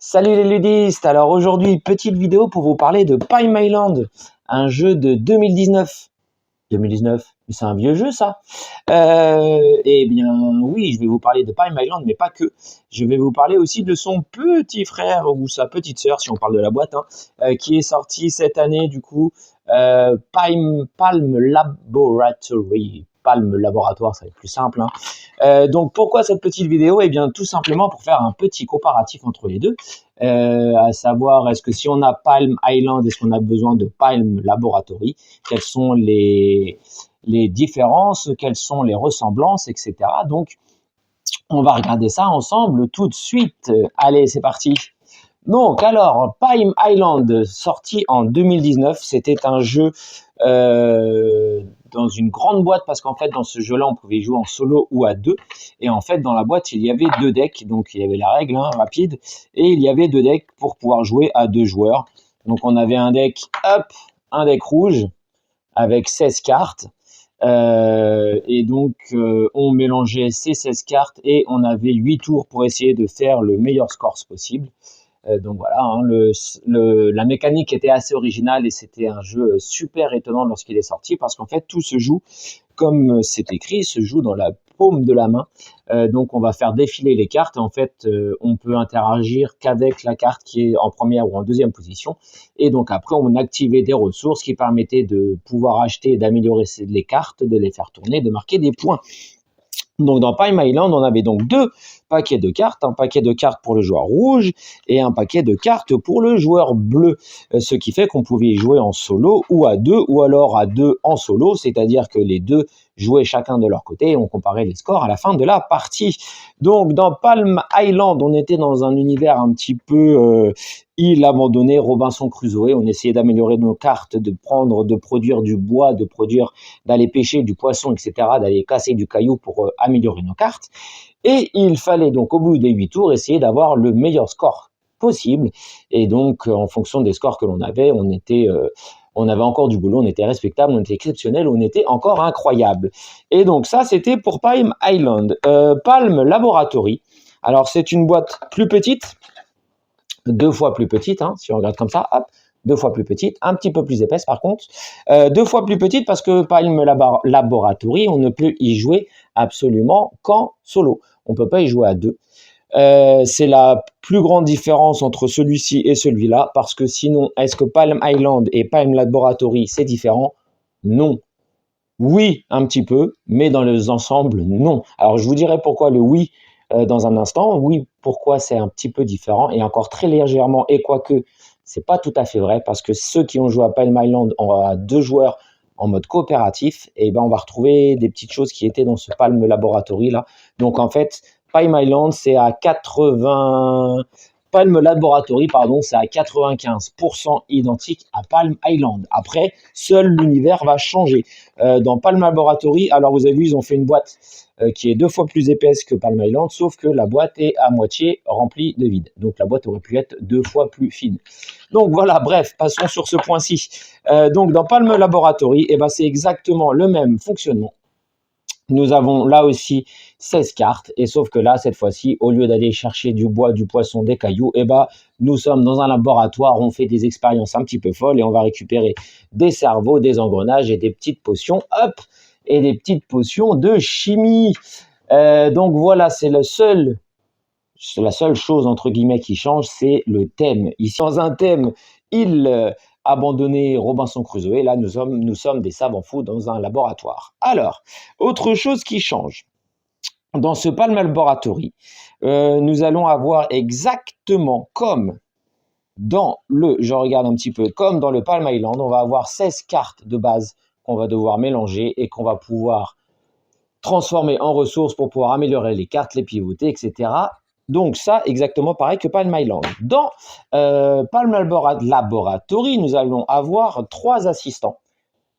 Salut les ludistes, alors aujourd'hui petite vidéo pour vous parler de Palm Island, un jeu de 2019. 2019, mais c'est un vieux jeu ça. Eh bien oui, je vais vous parler de Palm Island, mais pas que. Je vais vous parler aussi de son petit frère ou sa petite sœur, si on parle de la boîte, hein, qui est sorti cette année du coup, Palm Laboratory. Palm Laboratoire, ça va être plus simple, hein. Donc pourquoi cette petite vidéo? Eh bien tout simplement pour faire un petit comparatif entre les deux, à savoir est-ce que si on a Palm Island, est-ce qu'on a besoin de Palm Laboratory? Quelles sont les différences, quelles sont les ressemblances, etc. Donc on va regarder ça ensemble tout de suite. Allez, c'est parti. Donc alors, Palm Island, sorti en 2019, c'était un jeu dans une grande boîte parce qu'en fait dans ce jeu-là on pouvait jouer en solo ou à deux, et en fait dans la boîte il y avait deux decks, donc il y avait la règle rapide, et il y avait deux decks pour pouvoir jouer à deux joueurs. Donc on avait un deck un deck rouge avec 16 cartes, et donc on mélangeait ces 16 cartes et on avait 8 tours pour essayer de faire le meilleur score possible. Donc voilà, hein, la mécanique était assez originale et c'était un jeu super étonnant lorsqu'il est sorti parce qu'en fait tout se joue comme c'est écrit, se joue dans la paume de la main. Donc on va faire défiler les cartes et en fait on peut interagir qu'avec la carte qui est en première ou en deuxième position, et donc après on activait des ressources qui permettaient de pouvoir acheter et d'améliorer les cartes, de les faire tourner, de marquer des points. Donc dans Palm Island, on avait donc deux paquets de cartes, un paquet de cartes pour le joueur rouge et un paquet de cartes pour le joueur bleu, ce qui fait qu'on pouvait y jouer en solo ou à deux, ou alors à deux en solo, c'est-à-dire que les deux jouaient chacun de leur côté et on comparait les scores à la fin de la partie. Donc dans Palm Island, on était dans un univers un petit peu île abandonnée, Robinson Crusoe. On essayait d'améliorer nos cartes, de produire du bois, d'aller pêcher du poisson, etc., d'aller casser du caillou pour améliorer nos cartes. Et il fallait donc au bout des 8 tours essayer d'avoir le meilleur score possible. Et donc en fonction des scores que l'on avait, on avait encore du boulot, on était respectable, on était exceptionnel, on était encore incroyable. Et donc ça, c'était pour Palm Island. Palm Laboratory, alors c'est une boîte plus petite, deux fois plus petite, hein, si on regarde comme ça, hop, deux fois plus petite, un petit peu plus épaisse par contre, deux fois plus petite parce que Palm Laboratory, on ne peut y jouer absolument qu'en solo, on ne peut pas y jouer à deux. C'est la plus grande différence entre celui-ci et celui-là, parce que sinon, est-ce que Palm Island et Palm Laboratory, c'est différent? Non. Oui, un petit peu, mais dans les ensembles, non. Alors, je vous dirai pourquoi le oui dans un instant. Oui, pourquoi c'est un petit peu différent et encore très légèrement, et quoique, c'est pas tout à fait vrai, parce que ceux qui ont joué à Palm Island à deux joueurs en mode coopératif, et ben on va retrouver des petites choses qui étaient dans ce Palm Laboratory là. Donc en fait, Palm Island, c'est à 80, Palm Laboratory, pardon, c'est à 95% identique à Palm Island. Après, seul l'univers va changer. Dans Palm Laboratory, alors vous avez vu, ils ont fait une boîte qui est deux fois plus épaisse que Palm Island, sauf que la boîte est à moitié remplie de vide. Donc la boîte aurait pu être deux fois plus fine. Donc voilà, bref, passons sur ce point-ci. Donc dans Palm Laboratory, eh ben, c'est exactement le même fonctionnement. Nous avons là aussi 16 cartes, et sauf que là, cette fois-ci, au lieu d'aller chercher du bois, du poisson, des cailloux, eh ben, nous sommes dans un laboratoire, on fait des expériences un petit peu folles et on va récupérer des cerveaux, des engrenages et des petites potions, hop, et des petites potions de chimie. Donc voilà, c'est la seule chose entre guillemets qui change, c'est le thème. Ici, dans un thème île abandonnée Robinson Crusoe, là nous sommes des savants fous dans un laboratoire. Alors, autre chose qui change. Dans ce Palm Laboratory, nous allons avoir exactement comme je regarde un petit peu, comme dans le Palm Island, on va avoir 16 cartes de base qu'on va devoir mélanger et qu'on va pouvoir transformer en ressources pour pouvoir améliorer les cartes, les pivoter, etc. Donc ça, exactement pareil que Palm Island. Dans Palm Laboratory, nous allons avoir trois assistants.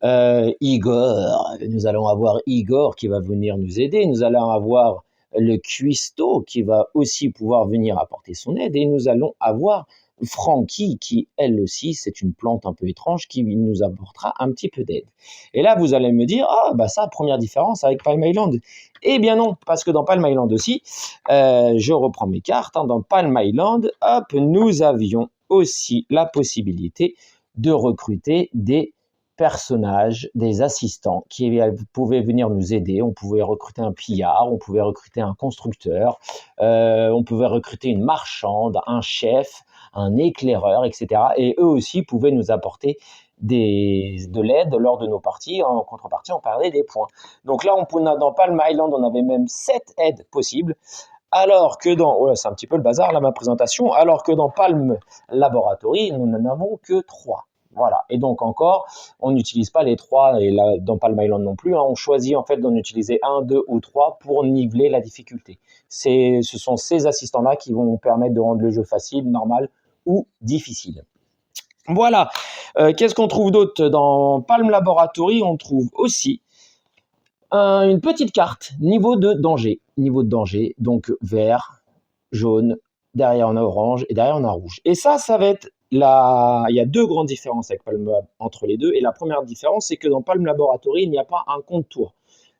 Igor, nous allons avoir Igor qui va venir nous aider, nous allons avoir le cuistot qui va aussi pouvoir venir apporter son aide, et nous allons avoir Frankie, qui elle aussi, c'est une plante un peu étrange qui nous apportera un petit peu d'aide. Et là, vous allez me dire, ah, bah ça, première différence avec Palm Island. Eh bien non, parce que dans Palm Island aussi, je reprends mes cartes, hein, dans Palm Island, hop, nous avions aussi la possibilité de recruter des personnages, des assistants qui pouvaient venir nous aider. On pouvait recruter un pillard, on pouvait recruter un constructeur, on pouvait recruter une marchande, un chef, un éclaireur, etc. Et eux aussi pouvaient nous apporter de l'aide lors de nos parties. En contrepartie, on perdait des points. Donc là, dans Palm Island, on avait même 7 aides possibles. Alors que c'est un petit peu le bazar là ma présentation, alors que dans Palm Laboratory, nous n'en avons que 3. Voilà. Et donc encore, on n'utilise pas les 3 et là, dans Palm Island non plus. Hein, on choisit en fait d'en utiliser 1, 2 ou 3 pour niveler la difficulté. Ce sont ces assistants-là qui vont nous permettre de rendre le jeu facile, normal ou difficile. Voilà. Qu'est-ce qu'on trouve d'autre dans Palm Laboratory? On trouve aussi une petite carte niveau de danger. Niveau de danger, donc vert, jaune, derrière on a orange et derrière on a rouge. Et ça va être il y a 2 grandes différences avec Palm entre les deux. Et la première différence, c'est que dans Palm Laboratory, il n'y a pas un compte tour.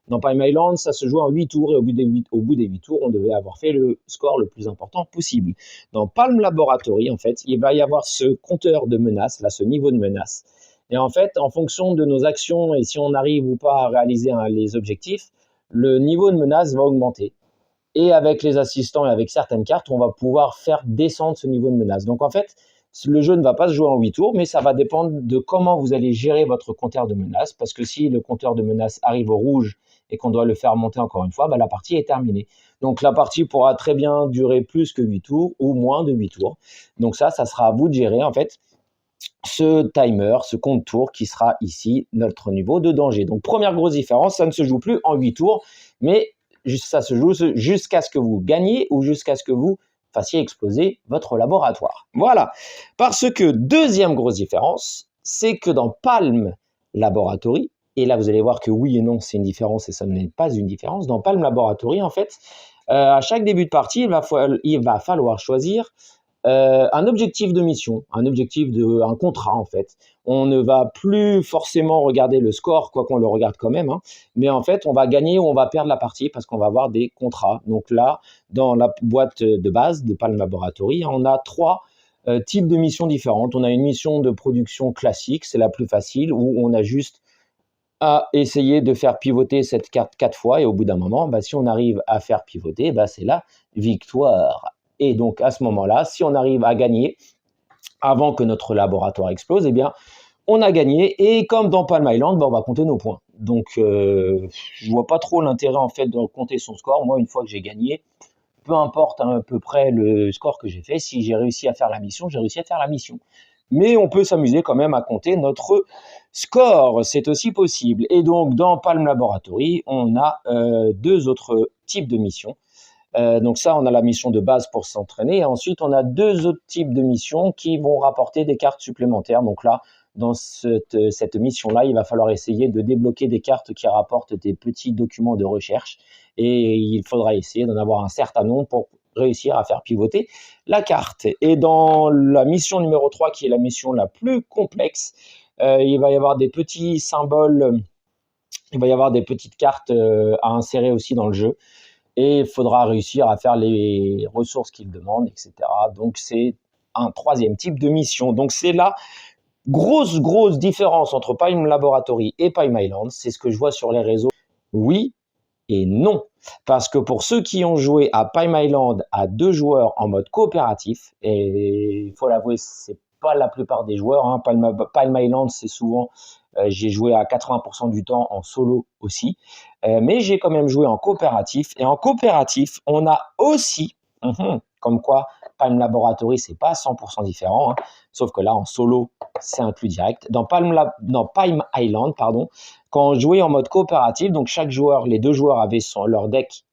Dans Palm Island, ça se joue en 8 tours et au bout des 8 tours, on devait avoir fait le score le plus important possible. Dans Palm Laboratory, en fait, il va y avoir ce compteur de menace, là, ce niveau de menace. Et en fait, en fonction de nos actions et si on arrive ou pas à réaliser les objectifs, le niveau de menace va augmenter. Et avec les assistants et avec certaines cartes, on va pouvoir faire descendre ce niveau de menace. Donc en fait, le jeu ne va pas se jouer en 8 tours, mais ça va dépendre de comment vous allez gérer votre compteur de menace. Parce que si le compteur de menace arrive au rouge et qu'on doit le faire monter encore une fois, bah, la partie est terminée. Donc la partie pourra très bien durer plus que 8 tours ou moins de 8 tours. Donc ça sera à vous de gérer en fait ce timer, ce compte tour qui sera ici notre niveau de danger. Donc première grosse différence, ça ne se joue plus en 8 tours, mais ça se joue jusqu'à ce que vous gagnez ou jusqu'à ce que vous fassiez exploser votre laboratoire. Voilà. Parce que deuxième grosse différence, c'est que dans Palm Laboratory, et là vous allez voir que oui et non c'est une différence et ça n'est pas une différence, dans Palm Laboratory en fait, à chaque début de partie, il va falloir choisir un objectif de mission, un contrat en fait. On ne va plus forcément regarder le score, quoi qu'on le regarde quand même, hein, mais en fait, on va gagner ou on va perdre la partie parce qu'on va avoir des contrats. Donc là, dans la boîte de base de Palm Laboratory, on a 3 types de missions différentes. On a une mission de production classique, c'est la plus facile, où on a juste à essayer de faire pivoter cette carte 4 fois et au bout d'un moment, bah, si on arrive à faire pivoter, bah, c'est la victoire. Et donc à ce moment-là, si on arrive à gagner avant que notre laboratoire explose, eh bien on a gagné et comme dans Palm Island, bah, on va compter nos points. Donc je vois pas trop l'intérêt en fait de compter son score. Moi, une fois que j'ai gagné, peu importe à peu près le score que j'ai fait, si j'ai réussi à faire la mission, j'ai réussi à faire la mission. Mais on peut s'amuser quand même à compter notre score, c'est aussi possible. Et donc dans Palm Laboratory, on a 2 autres types de missions. Donc ça, on a la mission de base pour s'entraîner. Et ensuite, on a 2 autres types de missions qui vont rapporter des cartes supplémentaires. Donc là, dans cette mission-là, il va falloir essayer de débloquer des cartes qui rapportent des petits documents de recherche. Et il faudra essayer d'en avoir un certain nombre pour réussir à faire pivoter la carte. Et dans la mission numéro 3, qui est la mission la plus complexe, il va y avoir des petits symboles, il va y avoir des petites cartes à insérer aussi dans le jeu. Et il faudra réussir à faire les ressources qu'il demande, etc. Donc c'est un 3e type de mission. Donc c'est la grosse différence entre Palm Laboratory et Palm Island. C'est ce que je vois sur les réseaux. Oui et non. Parce que pour ceux qui ont joué à Palm Island à 2 joueurs en mode coopératif, et il faut l'avouer, c'est pas la plupart des joueurs, hein. Palm Island, c'est souvent, j'ai joué à 80% du temps en solo aussi, mais j'ai quand même joué en coopératif. Et en coopératif, on a aussi, comme quoi Palm Laboratory, c'est pas 100% différent, hein, sauf que là, en solo, c'est inclus direct. Dans Palm Island, pardon, quand on jouait en mode coopératif, donc chaque joueur, les 2 joueurs avaient leur deck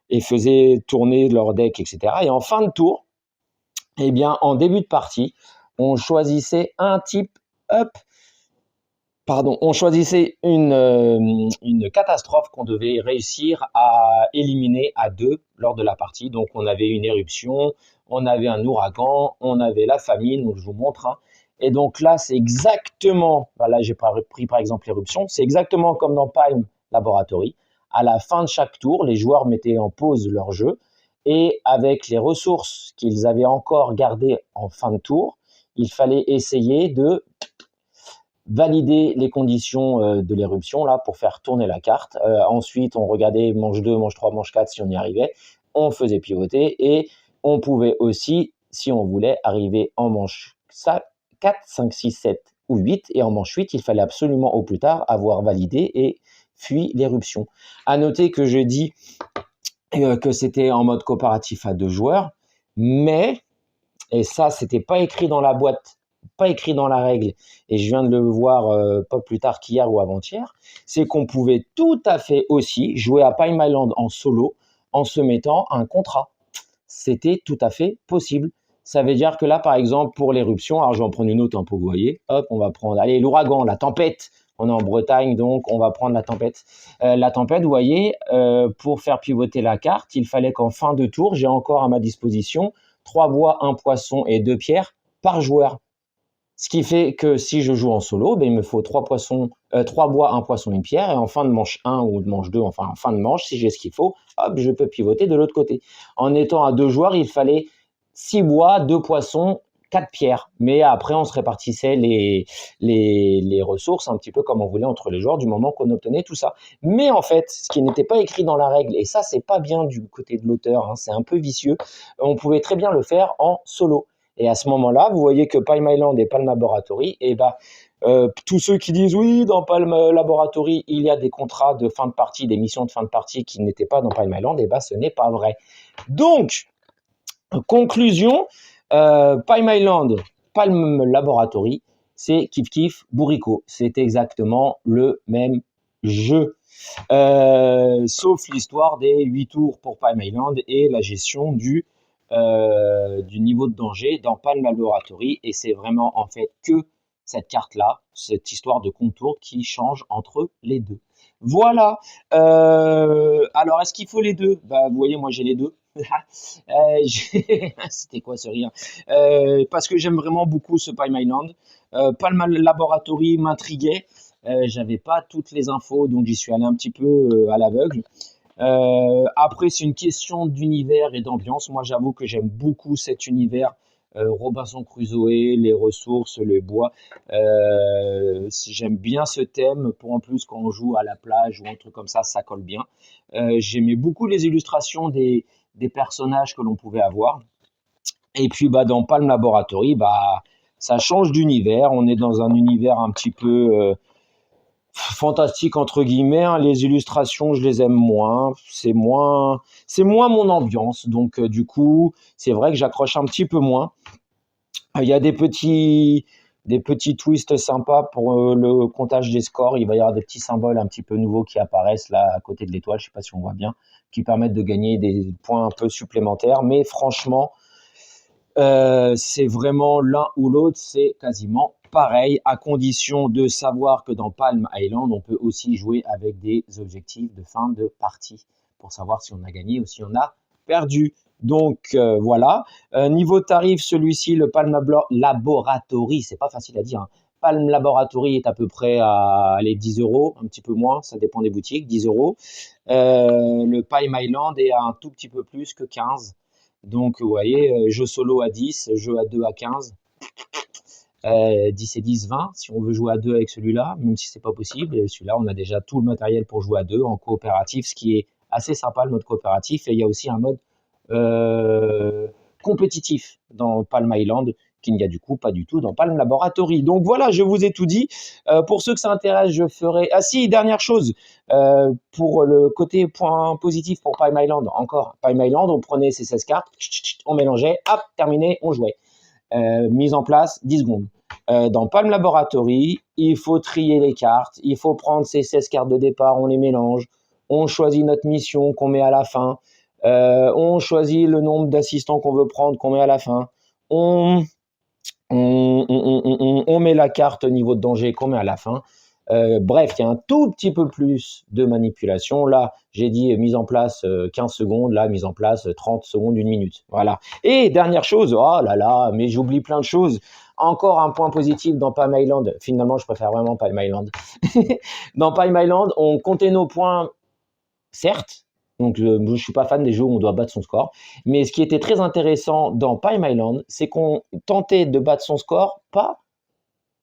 et faisaient tourner leur deck, etc. Et en fin de tour, eh bien, en début de partie, on choisissait un type pardon, on choisissait une catastrophe qu'on devait réussir à éliminer à deux lors de la partie. Donc, on avait une éruption, on avait un ouragan, on avait la famine, donc je vous montre, hein. Et donc là, c'est exactement, voilà, j'ai pris par exemple l'éruption, c'est exactement comme dans Palm Laboratory. À la fin de chaque tour, les joueurs mettaient en pause leur jeu et avec les ressources qu'ils avaient encore gardées en fin de tour, il fallait essayer de valider les conditions de l'éruption là pour faire tourner la carte. Ensuite, on regardait manche 2, manche 3, manche 4 si on y arrivait. On faisait pivoter et on pouvait aussi, si on voulait, arriver en manche 4, 5, 6, 7 ou 8. Et en manche 8, il fallait absolument au plus tard avoir validé et fui l'éruption. À noter que je dis que c'était en mode coopératif à deux joueurs, mais, et ça, c'était pas écrit dans la boîte, pas écrit dans la règle, et je viens de le voir pas plus tard qu'hier ou avant-hier, c'est qu'on pouvait tout à fait aussi jouer à Palm Island en solo en se mettant un contrat. C'était tout à fait possible. Ça veut dire que là, par exemple, pour l'éruption, alors je vais en prendre une autre hein, pour que vous voyez, hop, on va prendre, allez, l'ouragan, la tempête. On est en Bretagne, donc on va prendre la tempête. La tempête, vous voyez, pour faire pivoter la carte, il fallait qu'en fin de tour, j'ai encore à ma disposition 3 bois, 1 poisson et 2 pierres par joueur. Ce qui fait que si je joue en solo, ben, il me faut 3 poissons, 3 bois, 1 poisson, une pierre, et en fin de manche 1 ou de manche 2, enfin en fin de manche, si j'ai ce qu'il faut, hop, je peux pivoter de l'autre côté. En étant à deux joueurs, il fallait 6 bois, 2 poissons, 4 pierres. Mais après, on se répartissait les ressources un petit peu comme on voulait entre les joueurs du moment qu'on obtenait tout ça. Mais en fait, ce qui n'était pas écrit dans la règle, et ça, c'est pas bien du côté de l'auteur, hein, c'est un peu vicieux, on pouvait très bien le faire en solo. Et à ce moment-là, vous voyez que Palm Island et Palm Laboratory, et ben, tous ceux qui disent oui, dans Palm Laboratory, il y a des contrats de fin de partie, des missions de fin de partie qui n'étaient pas dans Palm Island, et ben, ce n'est pas vrai. Donc, conclusion, Palm Island, Palm Laboratory, c'est kiff kiff bourricot. C'est exactement le même jeu. Sauf l'histoire des 8 tours pour Palm Island et la gestion du niveau de danger dans Palm Laboratory. Et c'est vraiment en fait que cette carte-là, cette histoire de contour qui change entre les deux. Voilà. Alors, est-ce qu'il faut les deux? Bah, vous voyez, moi j'ai les deux. C'était quoi ce rire? Parce que j'aime vraiment beaucoup ce Palm Island. Palm Laboratory m'intriguait. J'avais pas toutes les infos, donc j'y suis allé un petit peu à l'aveugle. Après, c'est une question d'univers et d'ambiance. Moi, j'avoue que j'aime beaucoup cet univers. Robinson Crusoe, les ressources, le bois. J'aime bien ce thème. Pour en plus, quand on joue à la plage ou un truc comme ça colle bien. J'aimais beaucoup les illustrations des personnages que l'on pouvait avoir. Et puis, bah, dans Palm Laboratory, bah, ça change d'univers. On est dans un univers un petit peu fantastique entre guillemets, hein. Les illustrations, je les aime moins. C'est moins mon ambiance. Donc, du coup, c'est vrai que j'accroche un petit peu moins. Il y a des petits twists sympas pour le comptage des scores. Il va y avoir des petits symboles un petit peu nouveaux qui apparaissent là à côté de l'étoile. Je sais pas si on voit bien, qui permettent de gagner des points un peu supplémentaires. Mais franchement, c'est vraiment l'un ou l'autre, c'est quasiment pareil, à condition de savoir que dans Palm Island, on peut aussi jouer avec des objectifs de fin de partie pour savoir si on a gagné ou si on a perdu. Donc voilà. Niveau tarif, celui-ci, le Palm Laboratory, c'est pas facile à dire, hein. Palm Laboratory est à peu près à les 10 euros, un petit peu moins, ça dépend des boutiques, 10 euros. Le Palm Island est à un tout petit peu plus que 15. Donc, vous voyez, jeu solo à 10, jeu à 2 à 15, 10 et 10, 20, si on veut jouer à 2 avec celui-là, même si c'est pas possible. Et celui-là, on a déjà tout le matériel pour jouer à 2 en coopératif, ce qui est assez sympa, le mode coopératif. Et il y a aussi un mode compétitif dans Palm Island, qu'il n'y a du coup pas du tout dans Palm Laboratory. Donc voilà, je vous ai tout dit. Pour ceux que ça intéresse, je ferai... Ah si, dernière chose, pour le côté point positif pour Palm Island, encore, Palm Island, on prenait ces 16 cartes, on mélangeait, hop, terminé, on jouait. Mise en place, 10 secondes. Dans Palm Laboratory, il faut trier les cartes, il faut prendre ces 16 cartes de départ, on les mélange, on choisit notre mission qu'on met à la fin, on choisit le nombre d'assistants qu'on veut prendre, qu'on met à la fin, on met la carte niveau de danger qu'on met à la fin. Bref, il y a un tout petit peu plus de manipulation. Là, j'ai dit mise en place 15 secondes, là, mise en place 30 secondes, 1 minute. Voilà. Et dernière chose, oh là là, mais j'oublie plein de choses. Encore un point positif dans Palm Island. Finalement, je préfère vraiment Palm Island. Dans Palm Island, on comptait nos points, certes. Donc, je ne suis pas fan des jeux où on doit battre son score. Mais ce qui était très intéressant dans Palm Island, c'est qu'on tentait de battre son score, pas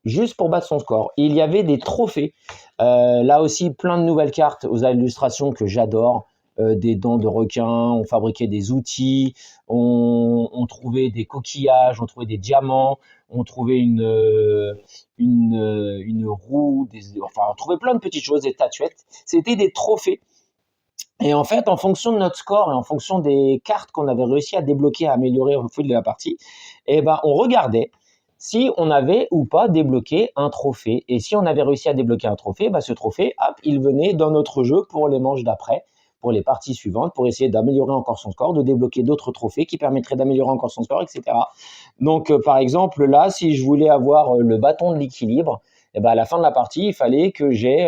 juste pour battre son score. Il y avait des trophées. Là aussi, plein de nouvelles cartes aux illustrations que j'adore. Des dents de requin, on fabriquait des outils, on trouvait des coquillages, on trouvait des diamants, on trouvait une roue, enfin, on trouvait plein de petites choses, des statuettes. C'était des trophées. Et en fait, en fonction de notre score et en fonction des cartes qu'on avait réussi à débloquer, à améliorer au fil de la partie, eh ben, on regardait si on avait ou pas débloqué un trophée. Et si on avait réussi à débloquer un trophée, bah, ce trophée, hop, il venait dans notre jeu pour les manches d'après, pour les parties suivantes, pour essayer d'améliorer encore son score, de débloquer d'autres trophées qui permettraient d'améliorer encore son score, etc. Donc, par exemple, là, si je voulais avoir le bâton de l'équilibre, eh ben, à la fin de la partie, il fallait que j'ai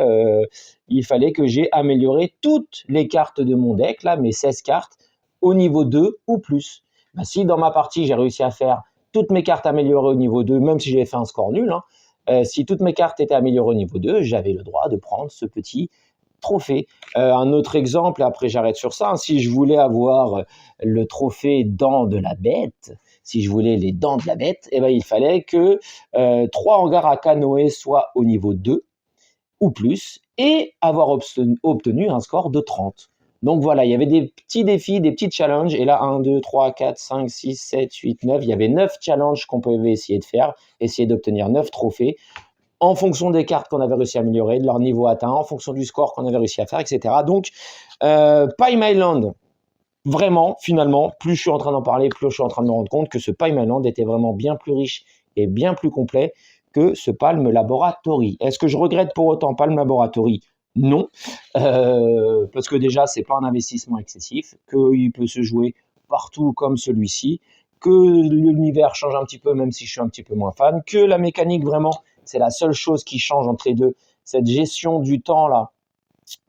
amélioré toutes les cartes de mon deck, là, mes 16 cartes, au niveau 2 ou plus. Ben, si dans ma partie, j'ai réussi à faire toutes mes cartes améliorées au niveau 2, même si j'avais fait un score nul, hein, si toutes mes cartes étaient améliorées au niveau 2, j'avais le droit de prendre ce petit trophée. Un autre exemple, et après j'arrête sur ça, hein, si je voulais avoir le trophée dents de la bête, si je voulais les dents de la bête, eh ben, il fallait que 3 hangars à canoë soient au niveau 2 ou plus et avoir obtenu un score de 30. Donc voilà, il y avait des petits défis, des petits challenges. Et là, 1, 2, 3, 4, 5, 6, 7, 8, 9. Il y avait 9 challenges qu'on pouvait essayer de faire, essayer d'obtenir 9 trophées en fonction des cartes qu'on avait réussi à améliorer, de leur niveau atteint, en fonction du score qu'on avait réussi à faire, etc. Donc, Palm Island, vraiment, finalement, plus je suis en train d'en parler, plus je suis en train de me rendre compte que ce Palm Island était vraiment bien plus riche et bien plus complet que ce Palm Laboratory. Est-ce que je regrette pour autant Palm Laboratory? Non, parce que déjà, c'est pas un investissement excessif, qu'il peut se jouer partout comme celui-ci, que l'univers change un petit peu, même si je suis un petit peu moins fan, que la mécanique, vraiment, c'est la seule chose qui change entre les deux. Cette gestion du temps, là,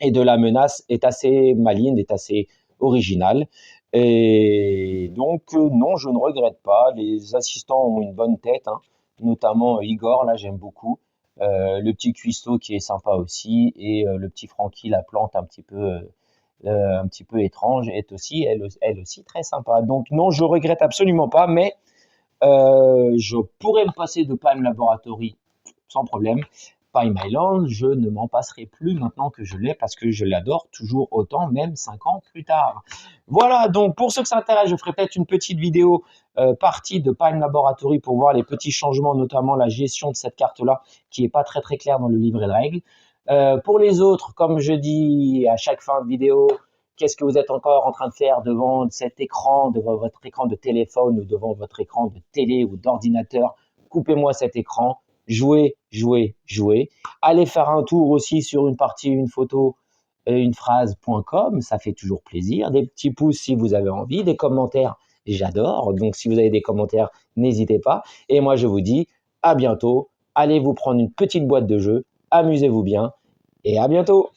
et de la menace est assez maligne, est assez originale. Et donc, non, je ne regrette pas. Les assistants ont une bonne tête, hein, notamment Igor, là, j'aime beaucoup. Le petit cuistot qui est sympa aussi, et le petit Francky, la plante un petit peu étrange, est aussi, elle aussi très sympa. Donc, non, je regrette absolument pas, mais je pourrais me passer de Palm Laboratory sans problème. Palm Island, je ne m'en passerai plus maintenant que je l'ai parce que je l'adore toujours autant, même 5 ans plus tard. Voilà, donc pour ceux que ça intéresse, je ferai peut-être une petite vidéo partie de Palm Laboratory pour voir les petits changements, notamment la gestion de cette carte-là qui n'est pas très très claire dans le livret de règles. Pour les autres, comme je dis à chaque fin de vidéo, qu'est-ce que vous êtes encore en train de faire devant cet écran, devant votre écran de téléphone ou devant votre écran de télé ou d'ordinateur? Coupez-moi cet écran, jouez, jouez, jouez. Allez faire un tour aussi sur une partie, une photo, une phrase.com, ça fait toujours plaisir. Des petits pouces si vous avez envie, des commentaires, j'adore. Donc si vous avez des commentaires, n'hésitez pas. Et moi je vous dis à bientôt. Allez vous prendre une petite boîte de jeux, amusez-vous bien et à bientôt.